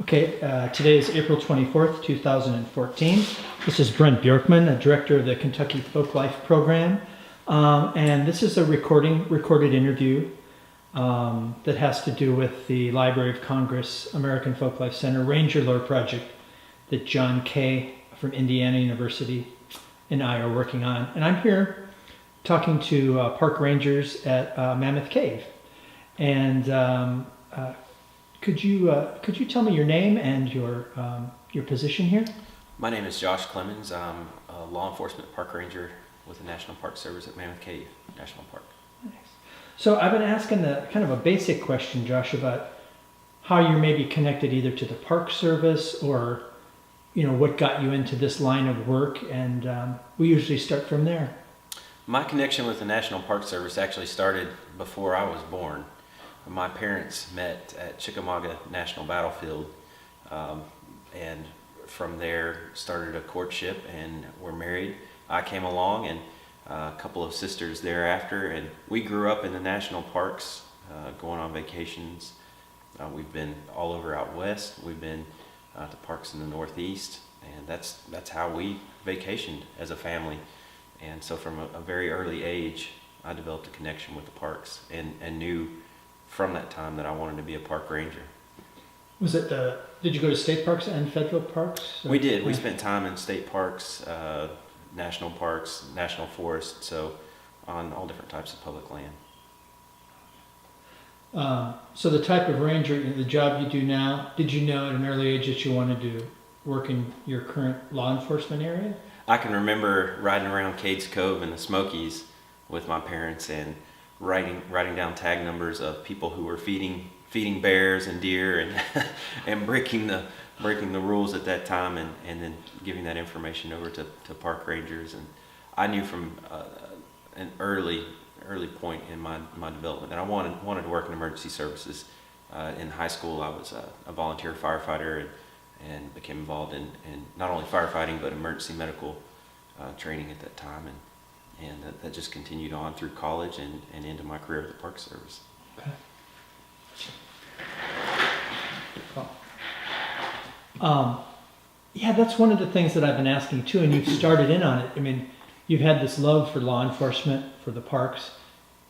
Okay, today is April 24th, 2014. This is Brent Björkman, Director of the Kentucky Folklife Program. And this is a recorded interview that has to do with the Library of Congress American Folklife Center Ranger Lore Project that John Kay from Indiana University and I are working on. And I'm here talking to park rangers at Mammoth Cave. And could you tell me your name and your position here? My name is Josh Clemons. I'm a law enforcement park ranger with the National Park Service at Mammoth Cave National Park. Nice. So I've been asking kind of a basic question, Josh, about how you're maybe connected either to the Park Service or, what got you into this line of work, and we usually start from there. My connection with the National Park Service actually started before I was born. My parents met at Chickamauga National Battlefield, and from there started a courtship and were married. I came along and a couple of sisters thereafter, and we grew up in the national parks, going on vacations. We've been all over out west. We've been to parks in the Northeast, and that's how we vacationed as a family. And so from a very early age, I developed a connection with the parks and knew from that time that I wanted to be a park ranger. Was it did you go to state parks and federal parks? We did. We spent time in state parks, national forests, so on all different types of public land. So the type of ranger, the job you do now, did you know at an early age that you wanted to work in your current law enforcement area? I can remember riding around Cades Cove in the Smokies with my parents and writing down tag numbers of people who were feeding bears and deer and and breaking the rules at that time, and then giving that information over to park rangers. And I knew from an early point in my development that I wanted to work in emergency services. In high school I was a volunteer firefighter and became involved in not only firefighting but emergency medical training at that time, and that just continued on through college and into my career with the Park Service. Okay. Yeah, that's one of the things that I've been asking too, and you've started in on it. I mean, you've had this love for law enforcement, for the parks.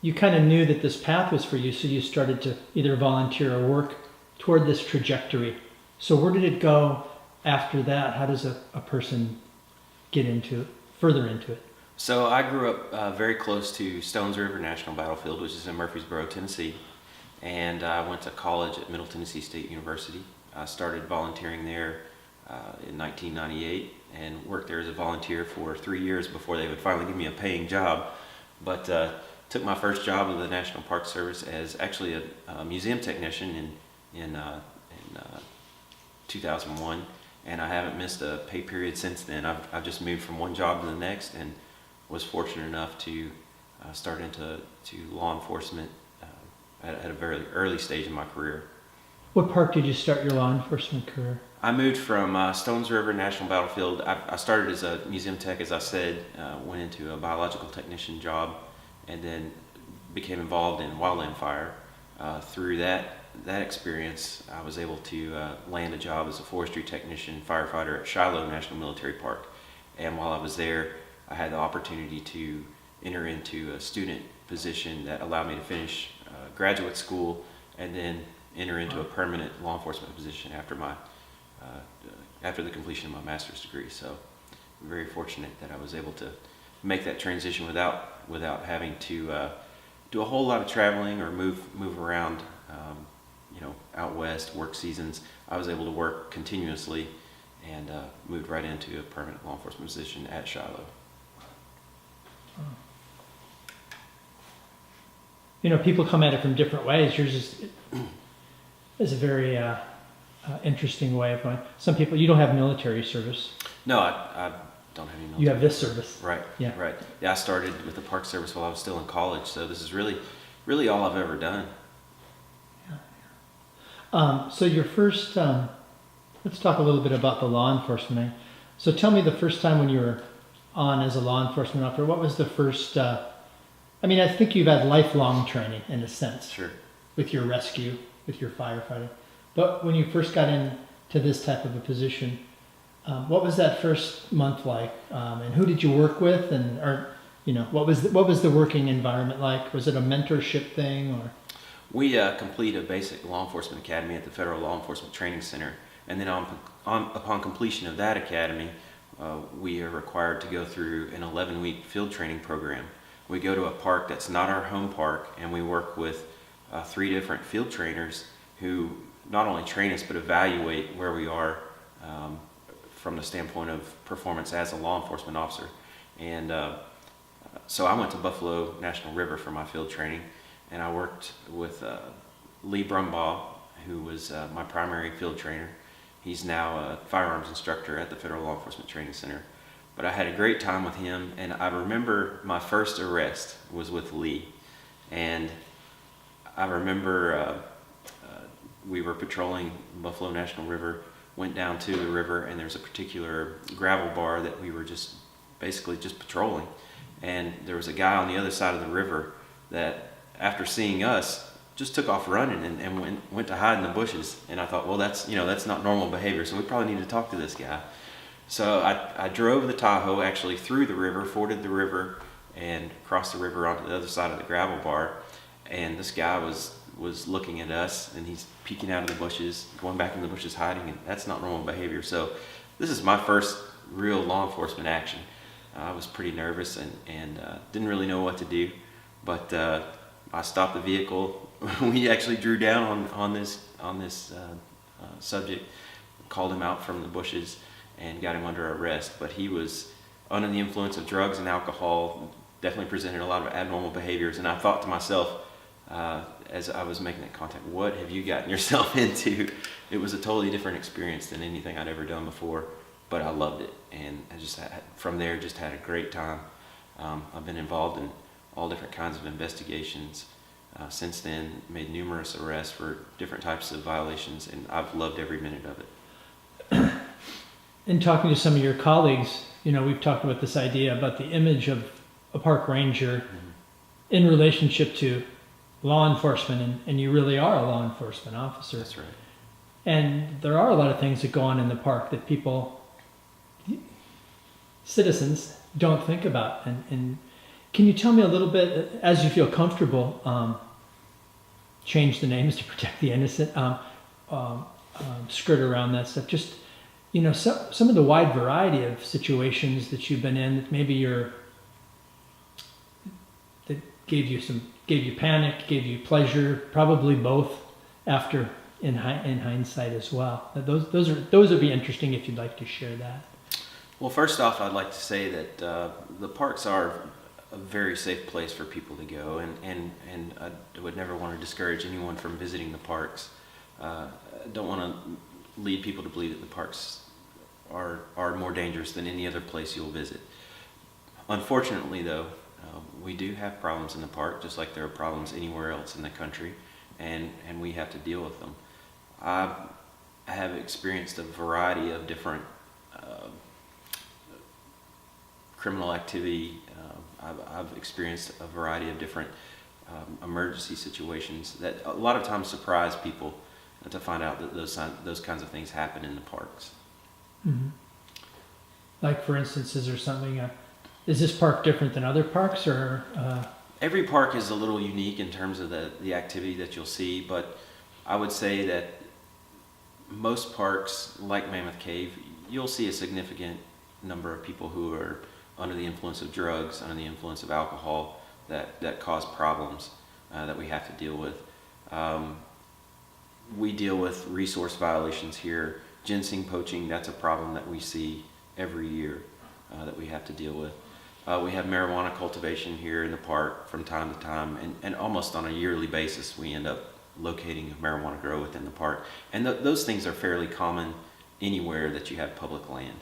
You kind of knew that this path was for you, so you started to either volunteer or work toward this trajectory. So where did it go after that? How does a person get further into it? So I grew up very close to Stones River National Battlefield, which is in Murfreesboro, Tennessee, and I went to college at Middle Tennessee State University. I started volunteering there in 1998 and worked there as a volunteer for 3 years before they would finally give me a paying job. But took my first job with the National Park Service as actually a museum technician in 2001, and I haven't missed a pay period since then. I've just moved from one job to the next, and was fortunate enough to start into law enforcement at a very early stage in my career. What park did you start your law enforcement career? I moved from Stones River National Battlefield. I started as a museum tech, as I said, went into a biological technician job, and then became involved in wildland fire. Through that experience, I was able to land a job as a forestry technician firefighter at Shiloh National Military Park. And while I was there, I had the opportunity to enter into a student position that allowed me to finish graduate school and then enter into a permanent law enforcement position after the completion of my master's degree. So I'm very fortunate that I was able to make that transition without having to do a whole lot of traveling or move around, out west, work seasons. I was able to work continuously and moved right into a permanent law enforcement position at Shiloh. People come at it from different ways. Yours is a very interesting way of going. Some people, you don't have military service. No, I don't have any military. You have this service. Right. Yeah. Right. Yeah, I started with the Park Service while I was still in college, so this is really all I've ever done. Yeah. So your first, let's talk a little bit about the law enforcement. So tell me the first time when you were on as a law enforcement officer. What was the first? I think you've had lifelong training in a sense. Sure. With your rescue, with your firefighting. But when you first got into to this type of a position. What was that first month like, and who did you work with, what was the working environment like? Was it a mentorship thing, or? We complete a basic law enforcement academy at the Federal Law Enforcement Training Center, and then upon completion of that academy, we are required to go through an 11-week field training program. We go to a park that's not our home park, and we work with 3 different field trainers who not only train us but evaluate where we are from the standpoint of performance as a law enforcement officer. And so I went to Buffalo National River for my field training, and I worked with Lee Brumbaugh, who was my primary field trainer. He's now a firearms instructor at the Federal Law Enforcement Training Center. But I had a great time with him, and I remember my first arrest was with Lee. And I remember we were patrolling Buffalo National River, went down to the river, and there's a particular gravel bar that we were basically just patrolling. And there was a guy on the other side of the river that, after seeing us, just took off running and went to hide in the bushes. And I thought, well, that's not normal behavior, so we probably need to talk to this guy. So I drove the Tahoe actually through the river, forded the river, and crossed the river onto the other side of the gravel bar. And this guy was looking at us, and he's peeking out of the bushes, going back in the bushes, hiding, and that's not normal behavior. So this is my first real law enforcement action. I was pretty nervous and didn't really know what to do, but I stopped the vehicle. We actually drew down on this subject, called him out from the bushes, and got him under arrest. But he was under the influence of drugs and alcohol, definitely presented a lot of abnormal behaviors. And I thought to myself, as I was making that contact, what have you gotten yourself into? It was a totally different experience than anything I'd ever done before, but I loved it. And I from there, just had a great time. I've been involved in all different kinds of investigations since then, made numerous arrests for different types of violations, and I've loved every minute of it. In talking to some of your colleagues, we've talked about this idea about the image of a park ranger in relationship to law enforcement, and you really are a law enforcement officer. That's right. And there are a lot of things that go on in the park that citizens don't think about. And can you tell me a little bit, as you feel comfortable, change the names to protect the innocent, skirt around that stuff, just some of the wide variety of situations that you've been in that maybe that gave you panic, gave you pleasure, probably both after in hindsight as well. Those would be interesting if you'd like to share that. Well, first off, I'd like to say that the parks are a very safe place for people to go, and I would never want to discourage anyone from visiting the parks. I don't want to lead people to believe that the parks are more dangerous than any other place you'll visit. Unfortunately, though, we do have problems in the park, just like there are problems anywhere else in the country, and we have to deal with them. I have experienced a variety of different criminal activity. I've experienced a variety of different emergency situations that a lot of times surprise people to find out that those kinds of things happen in the parks. Mm-hmm. Like, for instance, is there something? Is this park different than other parks, or? Every park is a little unique in terms of the activity that you'll see, but I would say that most parks, like Mammoth Cave, you'll see a significant number of people who are under the influence of drugs, under the influence of alcohol, that cause problems that we have to deal with. We deal with resource violations here. Ginseng poaching, that's a problem that we see every year that we have to deal with. We have marijuana cultivation here in the park from time to time, and almost on a yearly basis we end up locating a marijuana grow within the park. And those things are fairly common anywhere that you have public land.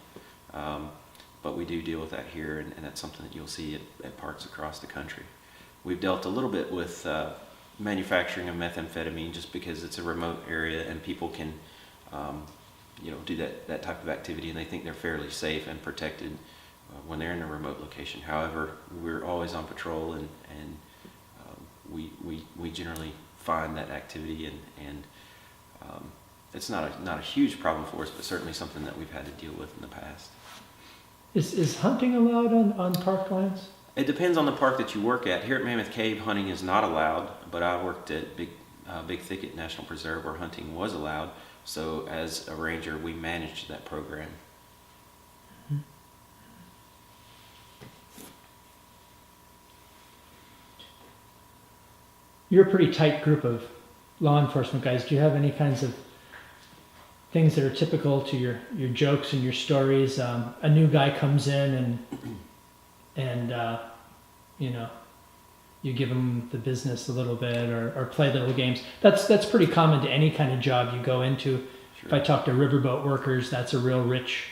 But we do deal with that here, and that's something that you'll see at parks across the country. We've dealt a little bit with manufacturing of methamphetamine just because it's a remote area and people can do that type of activity, and they think they're fairly safe and protected when they're in a remote location. However, we're always on patrol, and we generally find that activity and it's not a huge problem for us, but certainly something that we've had to deal with in the past. Is hunting allowed on parklands? It depends on the park that you work at. Here at Mammoth Cave, hunting is not allowed, but I worked at Big Thicket National Preserve where hunting was allowed. So as a ranger, we managed that program. You're a pretty tight group of law enforcement guys. Do you have any kinds of things that are typical to your jokes and your stories? A new guy comes in and you know, you give him the business a little bit or play little games. That's pretty common to any kind of job you go into. Sure. If I talk to riverboat workers, that's a real rich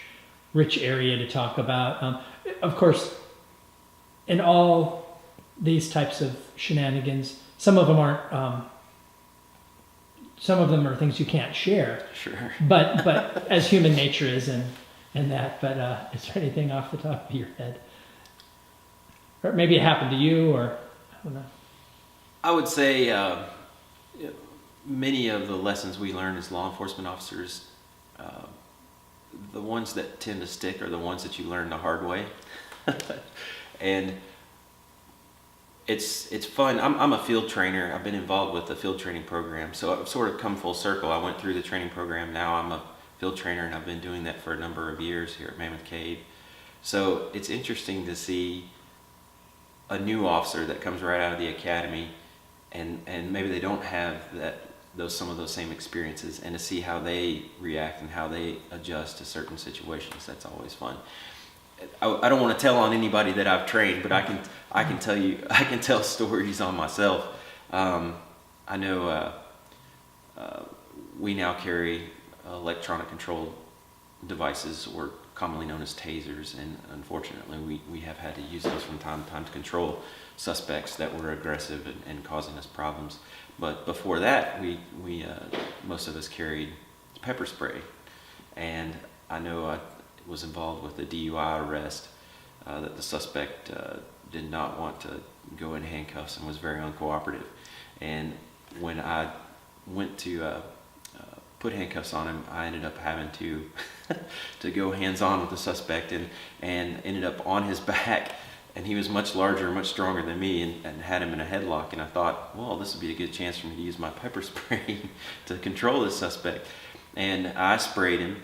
area to talk about. Of course, in all these types of shenanigans, some of them aren't. Some of them are things you can't share. Sure. But as human nature is in that. But is there anything off the top of your head? Or maybe it happened to you, or I don't know. I would say many of the lessons we learn as law enforcement officers, the ones that tend to stick are the ones that you learn the hard way. And it's fun. I'm a field trainer. I've been involved with the field training program, so I've sort of come full circle. I went through the training program. Now I'm a field trainer, and I've been doing that for a number of years here at Mammoth Cave. So it's interesting to see a new officer that comes right out of the academy, and maybe they don't have some of those same experiences, and to see how they react and how they adjust to certain situations. That's always fun. I don't want to tell on anybody that I've trained, but I can tell stories on myself. I know we now carry electronic controlled devices, or commonly known as tasers, and unfortunately we have had to use those from time to time to control suspects that were aggressive and causing us problems. But before that, we most of us carried pepper spray, and I know I was involved with a DUI arrest that the suspect did not want to go in handcuffs and was very uncooperative. And when I went to put handcuffs on him, I ended up having to to go hands-on with the suspect and ended up on his back. And he was much larger, much stronger than me, and had him in a headlock. And I thought, well, this would be a good chance for me to use my pepper spray to control this suspect. And I sprayed him,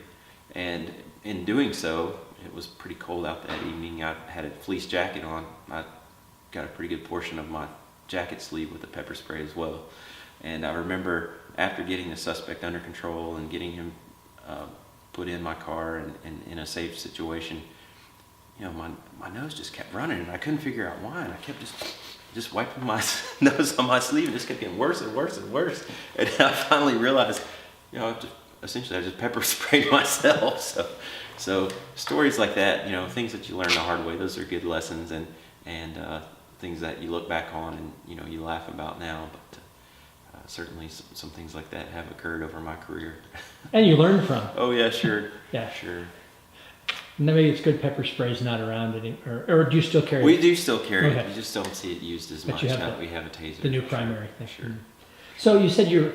and in doing so, it was pretty cold out that evening. I had a fleece jacket on. I got a pretty good portion of my jacket sleeve with the pepper spray as well. And I remember after getting the suspect under control and getting him put in my car and in a safe situation, you know, my nose just kept running, and I couldn't figure out why. And I kept just wiping my nose on my sleeve, and it just kept getting worse and worse and worse. And I finally realized, you know, essentially I just pepper sprayed myself. So stories like that, you know, things that you learn the hard way, those are good lessons, and things that you look back on and, you know, you laugh about now. But certainly some things like that have occurred over my career. And you learn from. Oh yeah, sure. Yeah, sure. Maybe it's good pepper spray's not around anymore, or do you still carry it? We do still carry Okay. it. You just don't see it used as But much you have now the- that we have a taser. The new primary thing. Sure. So you said you're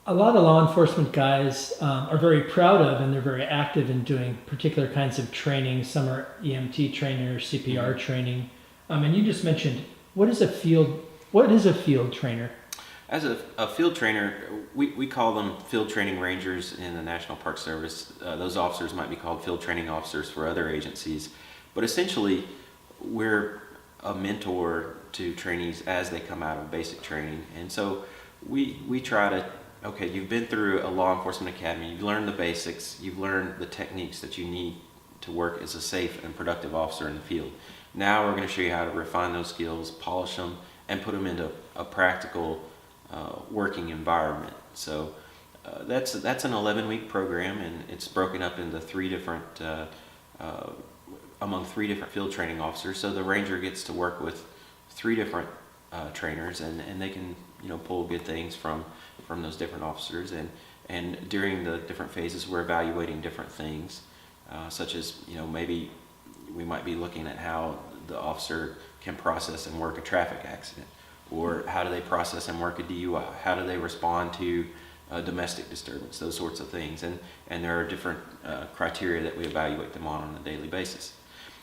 a lot of law enforcement guys are very proud of, and they're very active in doing particular kinds of training. Some are EMT trainers, CPR training, and you just mentioned what is a field trainer? As a field trainer, we call them field training rangers in the National Park Service. Those officers might be called field training officers for other agencies. But essentially, we're a mentor to trainees as they come out of basic training. And so we try to, okay, you've been through a law enforcement academy, you've learned the basics, you've learned the techniques that you need to work as a safe and productive officer in the field. Now we're going to show you how to refine those skills, polish them, and put them into a practical working environment. So that's an 11-week program, and it's broken up into among three different field training officers. So the ranger gets to work with three different trainers, and they can, you know, pull good things from those different officers. And during the different phases, we're evaluating different things, such as, you know, maybe we might be looking at how the officer can process and work a traffic accident, or how do they process and work a DUI? How do they respond to domestic disturbance? Those sorts of things. And there are different criteria that we evaluate them on a daily basis.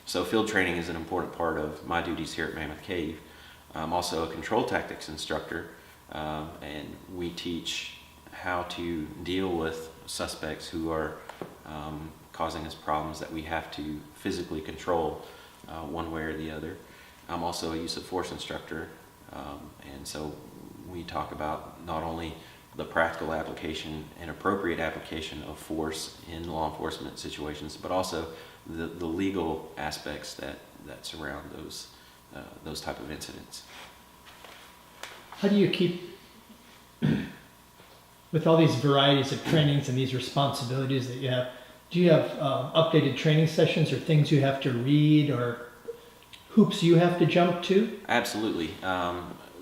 So field training is an important part of my duties here at Mammoth Cave. I'm also a control tactics instructor, and we teach how to deal with suspects who are causing us problems that we have to physically control one way or the other. I'm also a use of force instructor, and so we talk about not only the practical application and appropriate application of force in law enforcement situations, but also the legal aspects that surround those type of incidents. How do you keep, with all these varieties of trainings and these responsibilities that you have, do you have updated training sessions or things you have to read or hoops you have to jump to? Absolutely.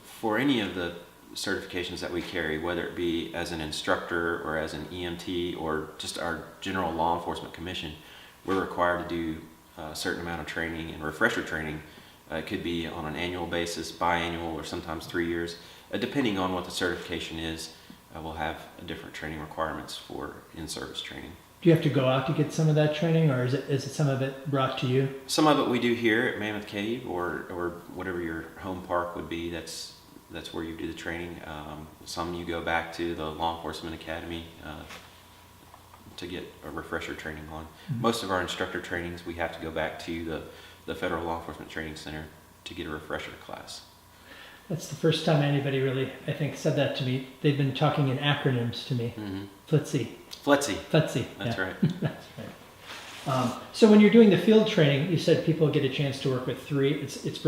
For any of the certifications that we carry, whether it be as an instructor or as an EMT or just our general law enforcement commission, we're required to do a certain amount of training and refresher training. It could be on an annual basis, biannual, or sometimes 3 years. Depending on what the certification is, we'll have different training requirements for in-service training. Do you have to go out to get some of that training, or is it some of it brought to you? Some of it we do here at Mammoth Cave, or whatever your home park would be. That's where you do the training. Some you go back to the law enforcement academy to get a refresher training on. Mm-hmm. Most of our instructor trainings, we have to go back to the Federal Law Enforcement Training Center to get a refresher class. That's the first time anybody really, I think, said that to me. They've been talking in acronyms to me. Mm-hmm. FLTC. FLTC. That's yeah. right. That's right. So when you're doing the field training, you said people get a chance to work with three. Is it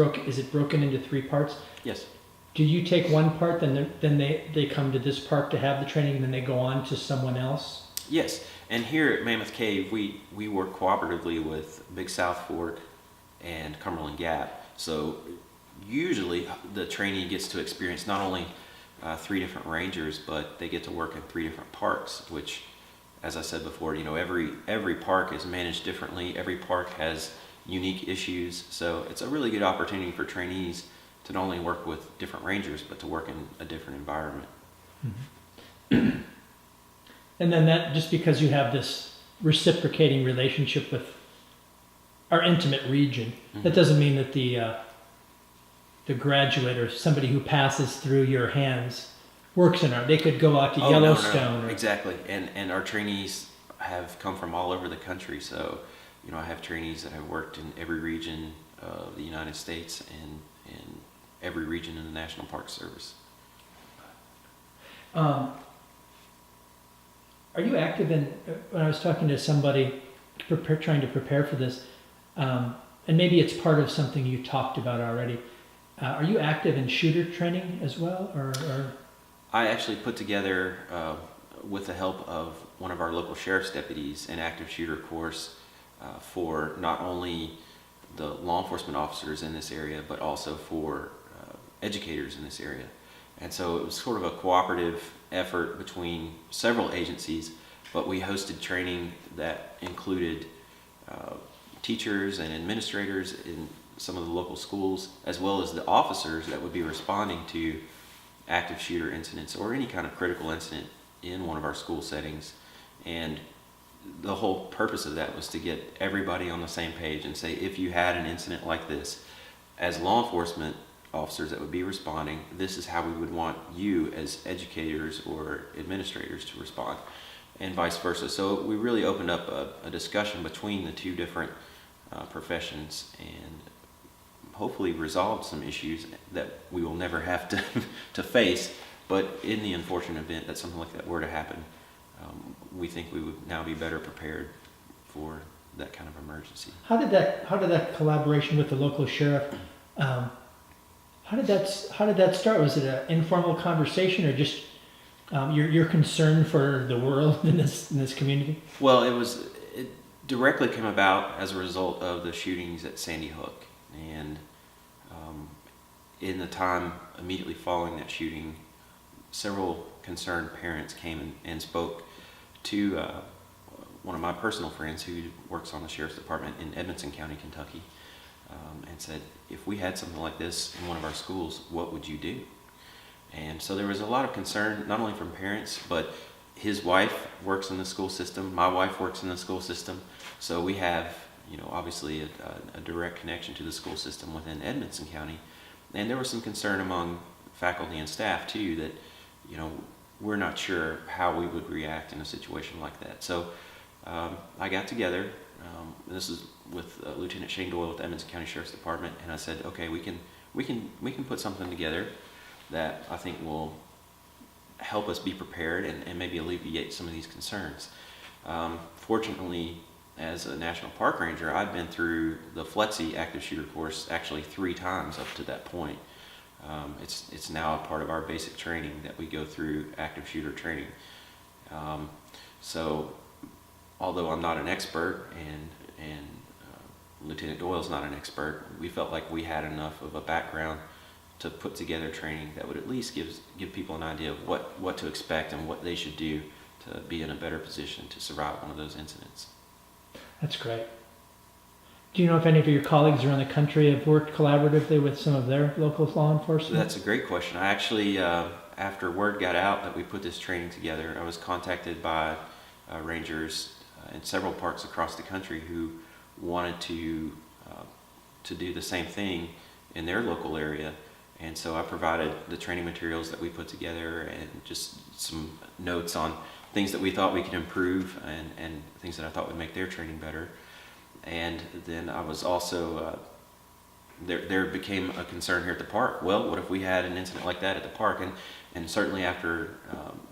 broken into 3 parts? Yes. Do you take one part, then they come to this park to have the training, and then they go on to someone else? Yes. And here at Mammoth Cave, we work cooperatively with Big South Fork and Cumberland Gap. So usually the trainee gets to experience not only 3 different rangers, but they get to work in 3 different parks, which, as I said before, every park is managed differently. Every park has unique issues. So it's a really good opportunity for trainees to not only work with different rangers, but to work in a different environment. Mm-hmm. And then that, just because you have this reciprocating relationship with our intimate region, mm-hmm. that doesn't mean that the graduate or somebody who passes through your hands works in they could go out to Yellowstone. No. Exactly. And our trainees have come from all over the country. So, I have trainees that have worked in every region of the United States and every region in the National Park Service. Are you active in, when I was talking to somebody trying to prepare for this, and maybe it's part of something you talked about already, are you active in shooter training as well? Or? I actually put together, with the help of one of our local sheriff's deputies, an active shooter course for not only the law enforcement officers in this area, but also for educators in this area. And so it was sort of a cooperative effort between several agencies, but we hosted training that included teachers and administrators in some of the local schools, as well as the officers that would be responding to active shooter incidents or any kind of critical incident in one of our school settings. And the whole purpose of that was to get everybody on the same page and say, if you had an incident like this, as law enforcement officers that would be responding, this is how we would want you as educators or administrators to respond, and vice versa. So we really opened up a discussion between the 2 different professions and hopefully resolved some issues that we will never have to face. But in the unfortunate event that something like that were to happen, we think we would now be better prepared for that kind of emergency. How did that collaboration with the local sheriff, how did that start? Was it an informal conversation, or just your concern for the world in this community? Well, it directly came about as a result of the shootings at Sandy Hook, and in the time immediately following that shooting, several concerned parents came and spoke to one of my personal friends who works on the sheriff's department in Edmonson County, Kentucky, and said, if we had something like this in one of our schools, what would you do? And so there was a lot of concern, not only from parents, but his wife works in the school system. My wife works in the school system. So we have, obviously a direct connection to the school system within Edmonson County. And there was some concern among faculty and staff too that, we're not sure how we would react in a situation like that. So I got together, this is with Lieutenant Shane Doyle with the Edmonson County Sheriff's Department, and I said, okay, we can put something together that I think will help us be prepared and maybe alleviate some of these concerns. Fortunately, as a National Park Ranger, I've been through the FLETC active shooter course actually 3 times up to that point. It's now a part of our basic training that we go through active shooter training. So although I'm not an expert and Lieutenant Doyle's not an expert, we felt like we had enough of a background to put together training that would at least give people an idea of what to expect and what they should do to be in a better position to survive one of those incidents. That's great. Do you know if any of your colleagues around the country have worked collaboratively with some of their local law enforcement? That's a great question. I actually, after word got out that we put this training together, I was contacted by rangers in several parks across the country who wanted to do the same thing in their local area. And so I provided the training materials that we put together and just some notes on things that we thought we could improve and things that I thought would make their training better. And then I was also, there became a concern here at the park. Well, what if we had an incident like that at the park? And certainly after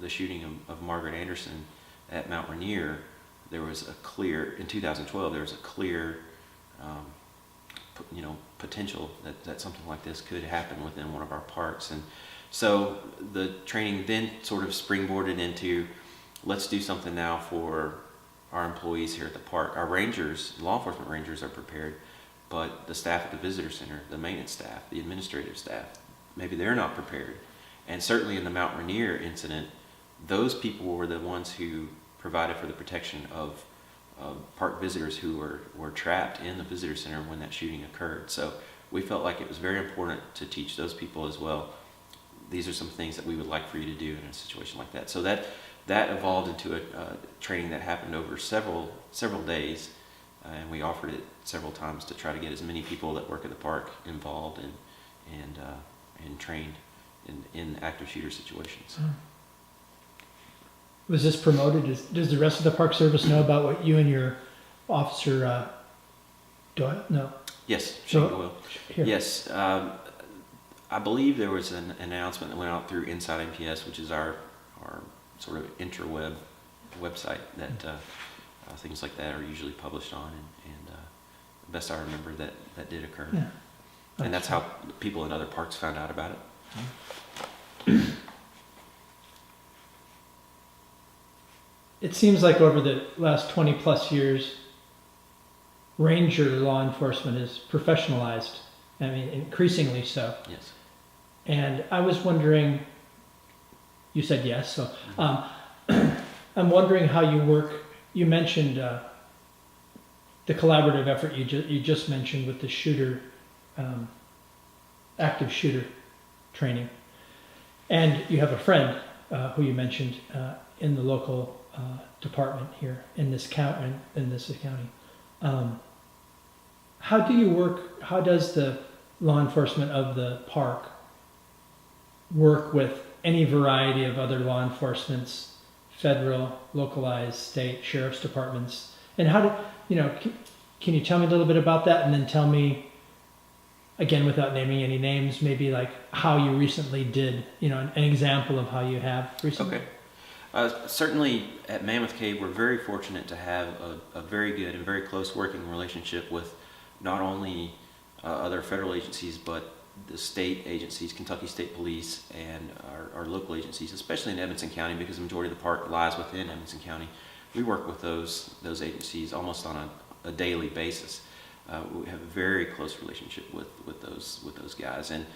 the shooting of Margaret Anderson at Mount Rainier, there was a clear, in 2012, there was a clear potential that something like this could happen within one of our parks. And so the training then sort of springboarded into, let's do something now for our employees here at the park. Our rangers, law enforcement rangers, are prepared, but the staff at the visitor center, the maintenance staff, the administrative staff, maybe they're not prepared. And certainly in the Mount Rainier incident, those people were the ones who provided for the protection of park visitors who were trapped in the visitor center when that shooting occurred. So we felt like it was very important to teach those people as well. These are some things that we would like for you to do in a situation like that. So that evolved into a training that happened over several days, and we offered it several times to try to get as many people that work at the park involved and trained in active shooter situations. Was this promoted? Does the rest of the Park Service know about what you and your officer Doyle? No. Yes, Shane Doyle. Here. Yes, I believe there was an announcement that went out through Inside MPS, which is our sort of interweb website that things like that are usually published on, and best I remember that did occur. Yeah. And that's how people in other parks found out about it. It seems like over the last 20 plus years, ranger law enforcement is professionalized. I mean, increasingly so. Yes. And I was wondering, you said yes, so I'm wondering how you work. You mentioned the collaborative effort you just mentioned with the shooter, active shooter training. And you have a friend who you mentioned in the local department here in this county. How do you work? How does the law enforcement of the park work with any variety of other law enforcements, federal, localized, state, sheriff's departments? And how do can you tell me a little bit about that, and then tell me, again, without naming any names, maybe like how you recently did, an example of how you have recently? Okay. Certainly at Mammoth Cave, we're very fortunate to have a very good and very close working relationship with not only other federal agencies, but the state agencies, Kentucky State Police, and our local agencies, especially in Edmonson County, because the majority of the park lies within Edmonson County. We work with those agencies almost on a daily basis. We have a very close relationship with those guys, and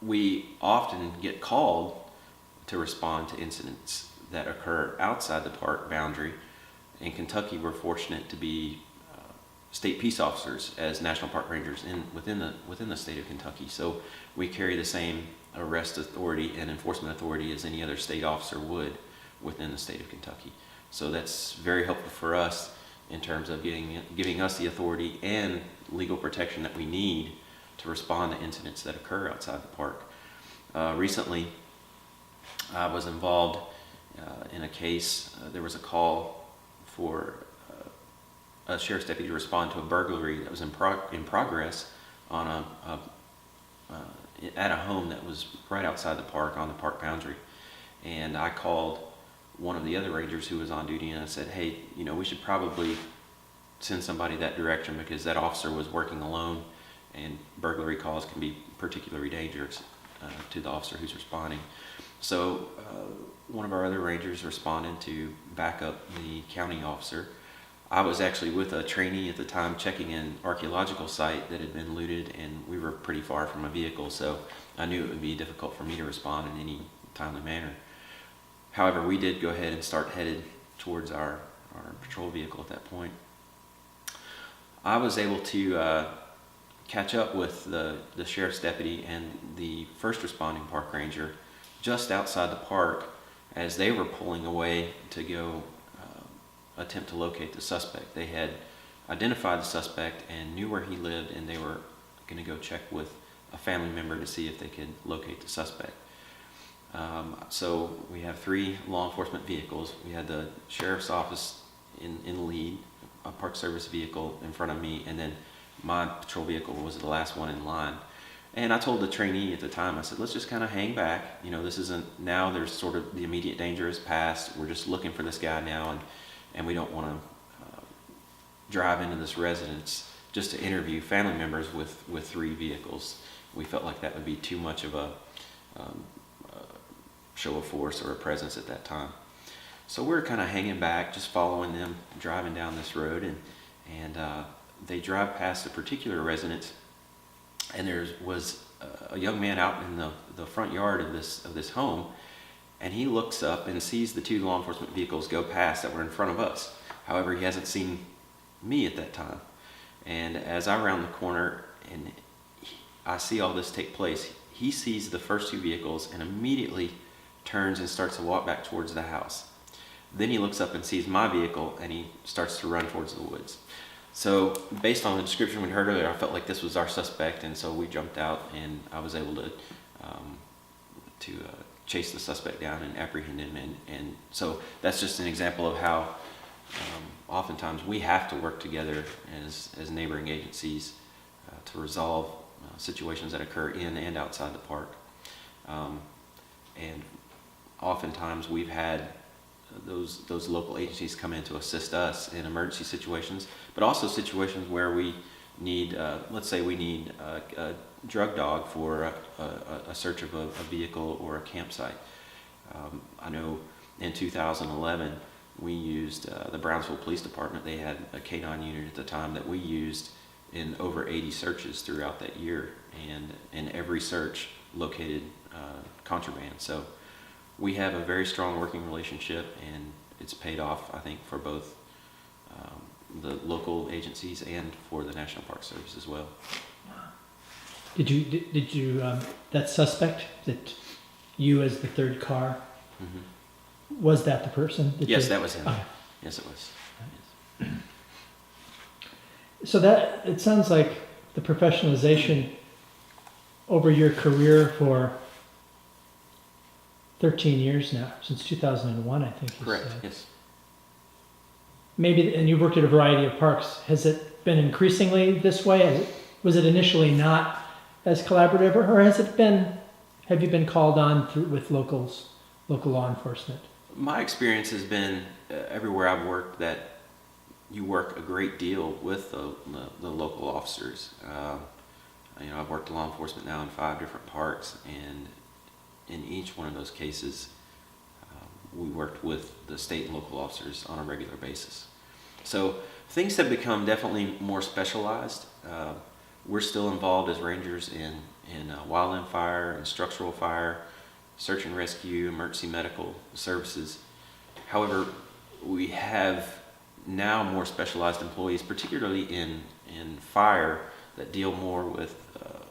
we often get called to respond to incidents that occur outside the park boundary. In Kentucky, we're fortunate to be state peace officers as national park rangers within the state of Kentucky. So we carry the same arrest authority and enforcement authority as any other state officer would within the state of Kentucky. So that's very helpful for us in terms of giving us the authority and legal protection that we need to respond to incidents that occur outside the park. Recently, I was involved in a case. There was a call for a sheriff's deputy to respond to a burglary that was in progress on at a home that was right outside the park on the park boundary. And I called one of the other rangers who was on duty, and I said, hey, we should probably send somebody that direction because that officer was working alone, and burglary calls can be particularly dangerous to the officer who's responding. So one of our other rangers responded to back up the county officer. I was actually with a trainee at the time checking an archaeological site that had been looted, and we were pretty far from a vehicle, so I knew it would be difficult for me to respond in any timely manner. However, we did go ahead and start headed towards our patrol vehicle at that point. I was able to catch up with the sheriff's deputy and the first responding park ranger just outside the park as they were pulling away to go attempt to locate the suspect. They had identified the suspect and knew where he lived, and they were going to go check with a family member to see if they could locate the suspect. So we have 3 law enforcement vehicles. We had the sheriff's office in the lead, a park service vehicle in front of me, and then my patrol vehicle was the last one in line. And I told the trainee at the time, I said, let's just kind of hang back. This isn't, now there's sort of the immediate danger is past. We're just looking for this guy now, and we don't want to drive into this residence just to interview family members with 3 vehicles. We felt like that would be too much of a show of force or a presence at that time. So we're kind of hanging back, just following them, driving down this road, and they drive past a particular residence, and there was a young man out in the front yard of this home, and he looks up and sees the 2 law enforcement vehicles go past that were in front of us. However, he hasn't seen me at that time. And as I round the corner and I see all this take place, he sees the first 2 vehicles and immediately turns and starts to walk back towards the house. Then he looks up and sees my vehicle, and he starts to run towards the woods. So based on the description we heard earlier, I felt like this was our suspect, and so we jumped out, and I was able to chase the suspect down and apprehend him. And so that's just an example of how oftentimes we have to work together as neighboring agencies to resolve situations that occur in and outside the park. And oftentimes we've had those local agencies come in to assist us in emergency situations, but also situations where we need, let's say we need a drug dog for a search of a vehicle or a campsite. I know in 2011 we used the Brownsville Police Department. They had a K-9 unit at the time that we used in over 80 searches throughout that year, and in every search located contraband. So we have a very strong working relationship, and it's paid off, I think, for both the local agencies and for the National Park Service as well. Did you that suspect that you as the 3rd car, was that the person? Yes, that was him. Yes, it was. Yes. So that, it sounds like the professionalization over your career for 13 years now, since 2001, I think you Correct, said. yes. Maybe, and you've worked at a variety of parks. Has it been increasingly this way? Was it initially not as collaborative, or have you been called on with local law enforcement? My experience has been everywhere I've worked that you work a great deal with the local officers. I've worked law enforcement now in 5 different parks, and in each one of those cases, we worked with the state and local officers on a regular basis. So things have become definitely more specialized. We're still involved as rangers in wildland fire and structural fire, search and rescue, emergency medical services. However, we have now more specialized employees, particularly in fire, that deal more with,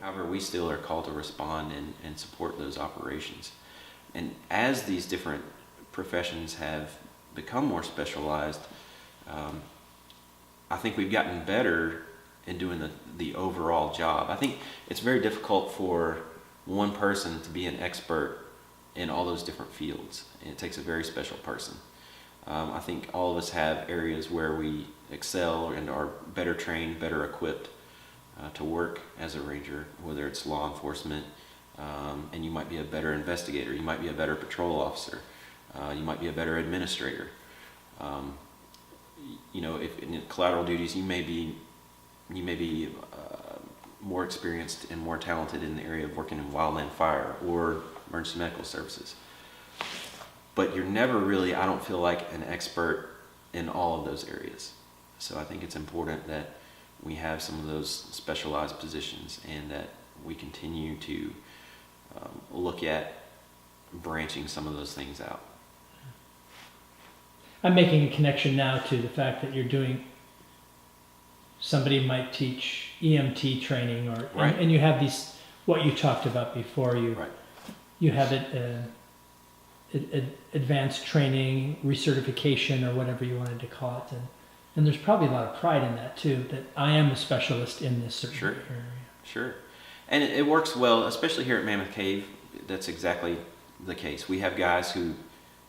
however, we still are called to respond and support those operations. And as these different professions have become more specialized, I think we've gotten better in doing the overall job. I think it's very difficult for one person to be an expert in all those different fields, and it takes a very special person. I think all of us have areas where we excel and are better trained, better equipped to work as a ranger, whether it's law enforcement, and you might be a better investigator, you might be a better patrol officer, you might be a better administrator. If in collateral duties, you may be more experienced and more talented in the area of working in wildland fire or emergency medical services. But you're never really, I don't feel like, an expert in all of those areas. So I think it's important that we have some of those specialized positions and that we continue to look at branching some of those things out. I'm making a connection now to the fact that you're doing, somebody might teach EMT training, or Right. and you have these, what you talked about before, Right. you have advanced training, recertification, or whatever you wanted to call it, and there's probably a lot of pride in that too, that I am a specialist in this certain Sure. area. Sure. And it works well, especially here at Mammoth Cave. That's exactly the case. We have guys who,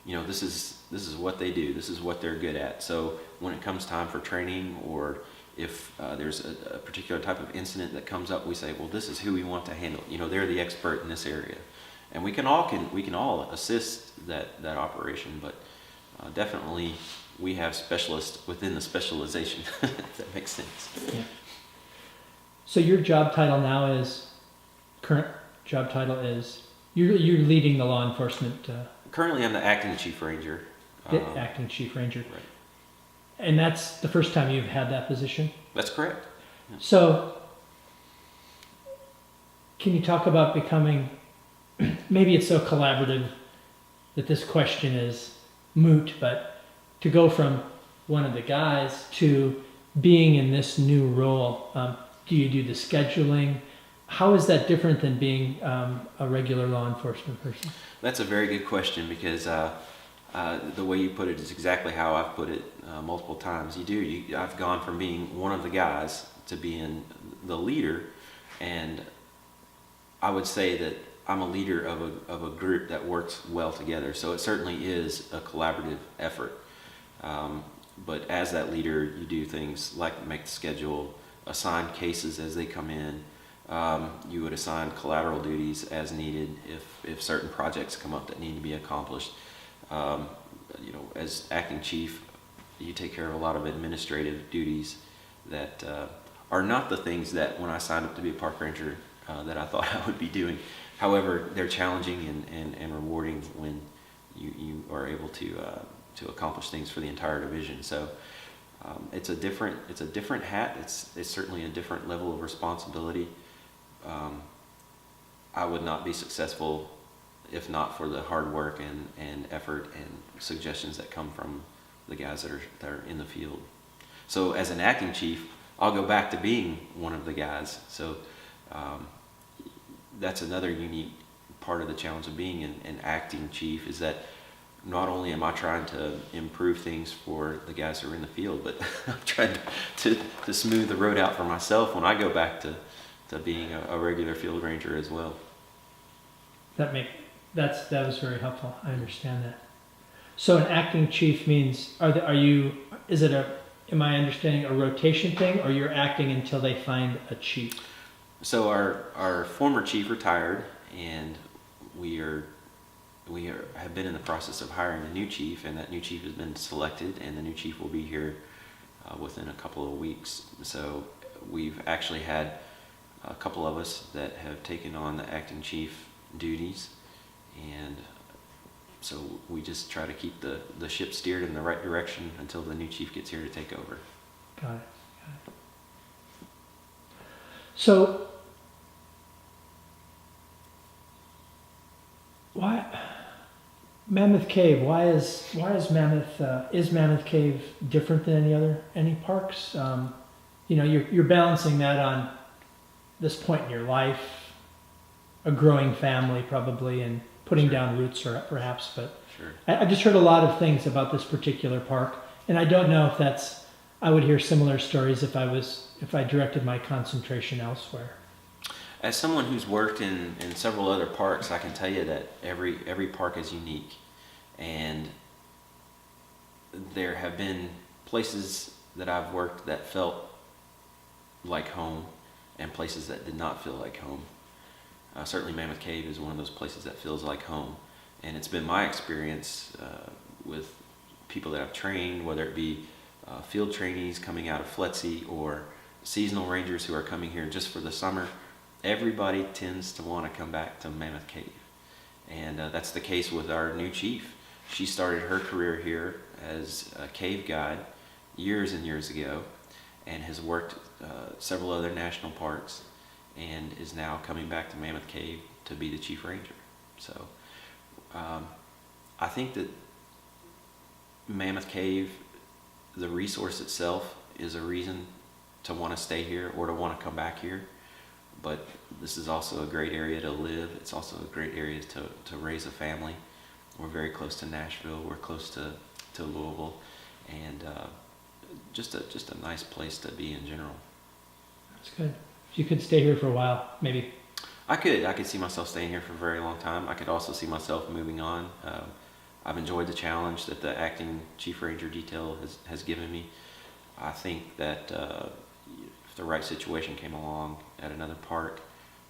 this is what they do. This is what they're good at. So when it comes time for training, or if there's a particular type of incident that comes up, we say, well, this is who we want to handle. They're the expert in this area, and we can all assist that operation. But definitely, we have specialists within the specialization. If that makes sense. Yeah. So your job title now is, current job title is, you're leading the law enforcement. Currently, I'm the acting chief ranger. Acting chief ranger. Right. And that's the first time you've had that position? That's correct. Yeah. So, can you talk about becoming, maybe it's so collaborative that this question is moot, but to go from one of the guys to being in this new role, do you do the scheduling? How is that different than being a regular law enforcement person? That's a very good question, because the way you put it is exactly how I've put it multiple times. I've gone from being one of the guys to being the leader, and I would say that I'm a leader of a group that works well together. So it certainly is a collaborative effort. But as that leader, you do things like make the schedule, assign cases as they come in. You would assign collateral duties as needed if certain projects come up that need to be accomplished. As acting chief, you take care of a lot of administrative duties that are not the things that when I signed up to be a park ranger that I thought I would be doing. However, they're challenging and rewarding when you are able to accomplish things for the entire division. So it's a different hat. It's certainly a different level of responsibility. I would not be successful if not for the hard work and effort and suggestions that come from the guys that are in the field. So as an acting chief, I'll go back to being one of the guys. So that's another unique part of the challenge of being an acting chief, is that not only am I trying to improve things for the guys who are in the field, but I'm trying to smooth the road out for myself when I go back to being a regular field ranger as well. That was very helpful. I understand that. So an acting chief means, am I understanding a rotation thing, or you're acting until they find a chief? So our former chief retired, and we have been in the process of hiring a new chief, and that new chief has been selected, and the new chief will be here within a couple of weeks. So we've actually had a couple of us that have taken on the acting chief duties, and so we just try to keep the ship steered in the right direction until the new chief gets here to take over. Got it. So Mammoth Cave. Why is Mammoth Cave different than any parks? You're balancing that on this point in your life, a growing family probably, and putting down roots or perhaps. But Sure. I've just heard a lot of things about this particular park, and I don't know if that's. I would hear similar stories if I directed my concentration elsewhere. As someone who's worked in several other parks, I can tell you that every park is unique. And there have been places that I've worked that felt like home and places that did not feel like home. Certainly Mammoth Cave is one of those places that feels like home. And it's been my experience with people that I've trained, whether it be field trainees coming out of FLETC or seasonal rangers who are coming here just for the summer. Everybody tends to want to come back to Mammoth Cave. And that's the case with our new chief. She started her career here as a cave guide years and years ago and has worked several other national parks and is now coming back to Mammoth Cave to be the chief ranger. So I think that Mammoth Cave, the resource itself, is a reason to want to stay here or to want to come back here. But this is also a great area to live. It's also a great area to raise a family. We're very close to Nashville. We're close to Louisville, and just a nice place to be in general. That's good. You could stay here for a while, maybe. I could see myself staying here for a very long time. I could also see myself moving on. I've enjoyed the challenge that the acting chief ranger detail has given me. I think that if the right situation came along at another park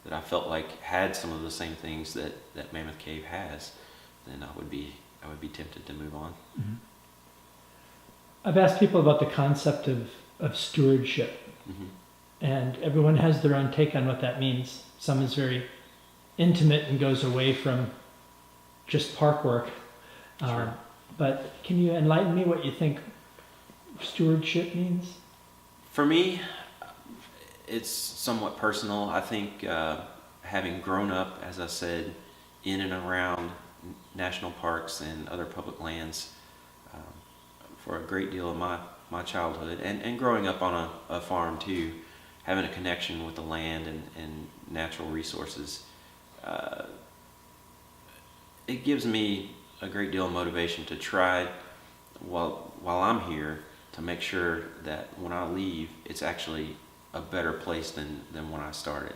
that I felt like had some of the same things that Mammoth Cave has, then I would be tempted to move on. Mm-hmm. I've asked people about the concept of stewardship, mm-hmm. and everyone has their own take on what that means. Some is very intimate and goes away from just park work. Sure. But can you enlighten me what you think stewardship means? For me, it's somewhat personal. I think having grown up, as I said, in and around national parks and other public lands for a great deal of my childhood, and growing up on a farm too, having a connection with the land and natural resources, it gives me a great deal of motivation to try while I'm here to make sure that when I leave, it's actually a better place than when I started.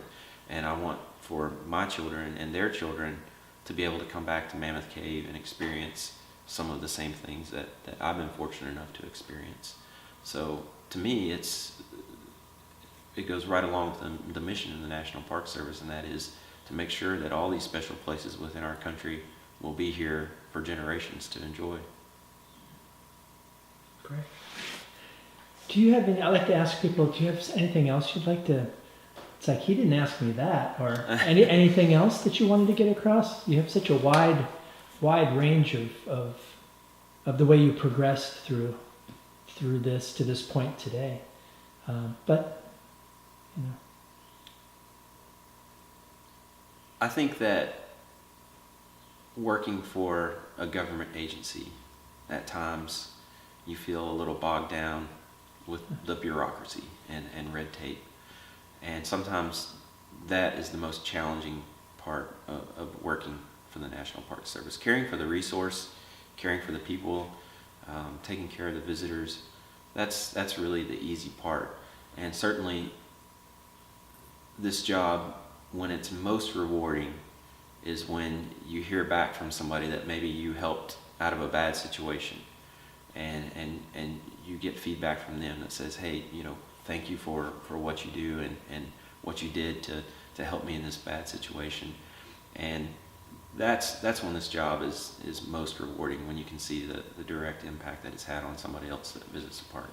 And I want for my children and their children to be able to come back to Mammoth Cave and experience some of the same things that I've been fortunate enough to experience. So to me, it goes right along with the mission of the National Park Service, and that is to make sure that all these special places within our country will be here for generations to enjoy. Great. Do you have any, I like to ask people, do you have anything else you'd like to, it's like he didn't ask me that, or anything else that you wanted to get across? You have such a wide range of the way you progressed through this to this point today. But, you know. I think that working for a government agency, at times you feel a little bogged down with the bureaucracy and red tape. And sometimes that is the most challenging part of working for the National Park Service. Caring for the resource, caring for the people, taking care of the visitors, that's really the easy part. And certainly this job, when it's most rewarding, is when you hear back from somebody that maybe you helped out of a bad situation, and you get feedback from them that says, hey, thank you for what you do and what you did to help me in this bad situation. And that's when this job is most rewarding, when you can see the direct impact that it's had on somebody else that visits the park.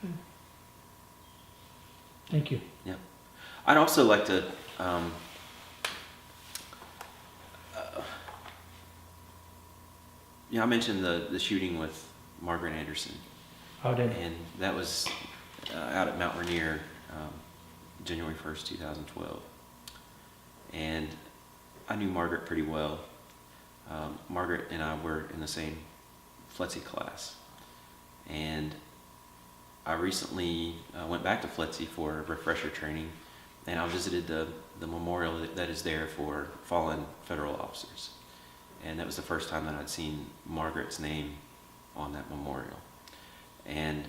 Good. Thank you. Yeah. I'd also like to I mentioned the shooting with Margaret Anderson. How did? And that was out at Mount Rainier, January 1st, 2012. And I knew Margaret pretty well. Margaret and I were in the same FLETC class. And I recently went back to FLETC for refresher training, and I visited the memorial that is there for fallen federal officers. And that was the first time that I'd seen Margaret's name on that memorial. And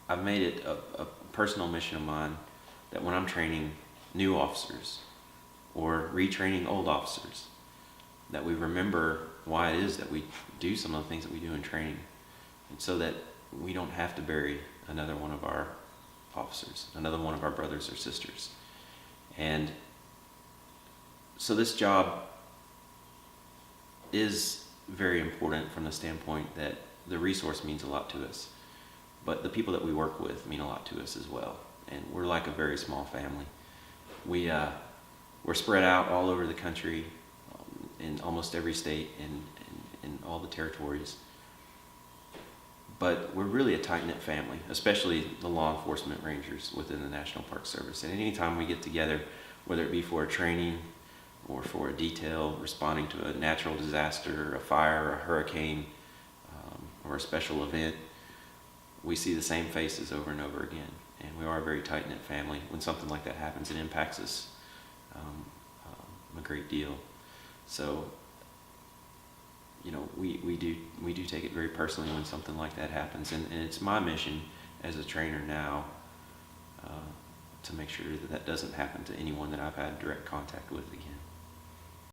I've made it a personal mission of mine that when I'm training new officers or retraining old officers, that we remember why it is that we do some of the things that we do in training, and so that we don't have to bury another one of our officers, another one of our brothers or sisters. And so this job is very important from the standpoint that the resource means a lot to us, but the people that we work with mean a lot to us as well. And we're like a very small family. We're spread out all over the country, in almost every state and in all the territories. But we're really a tight-knit family, especially the law enforcement rangers within the National Park Service. And anytime we get together, whether it be for a training or for a detail responding to a natural disaster, a fire, a hurricane, or a special event, we see the same faces over and over again. And we are a very tight-knit family. When something like that happens, it impacts us a great deal. So, you know, we do take it very personally when something like that happens, and it's my mission as a trainer now to make sure that that doesn't happen to anyone that I've had direct contact with again.